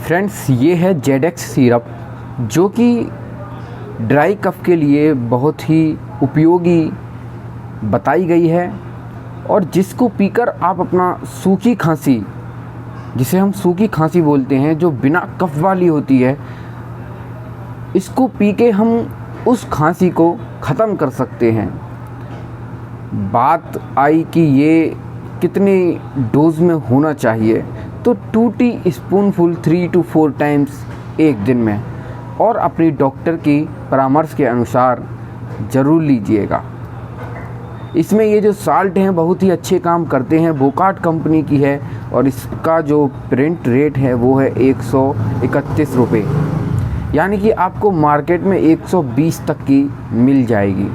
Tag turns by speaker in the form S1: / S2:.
S1: Friends, ये है ZX syrup जो कि ड्राई कफ के लिए बहुत ही उपयोगी बताई गई है और जिसको पीकर आप अपना सूखी खांसी, जिसे हम सूखी खांसी बोलते हैं, जो बिना कफ वाली होती है, इसको पी के हम उस खांसी को ख़त्म कर सकते हैं। बात आई कि ये कितने डोज में होना चाहिए, तो 2 टीस्पूनफुल 3 to 4 टाइम्स एक दिन में, और अपनी डॉक्टर की परामर्श के अनुसार ज़रूर लीजिएगा। इसमें ये जो साल्ट हैं बहुत ही अच्छे काम करते हैं। वोकार्ट कंपनी की है और इसका जो प्रिंट रेट है वो है 131 रुपये, यानी कि आपको मार्केट में 120 तक की मिल जाएगी।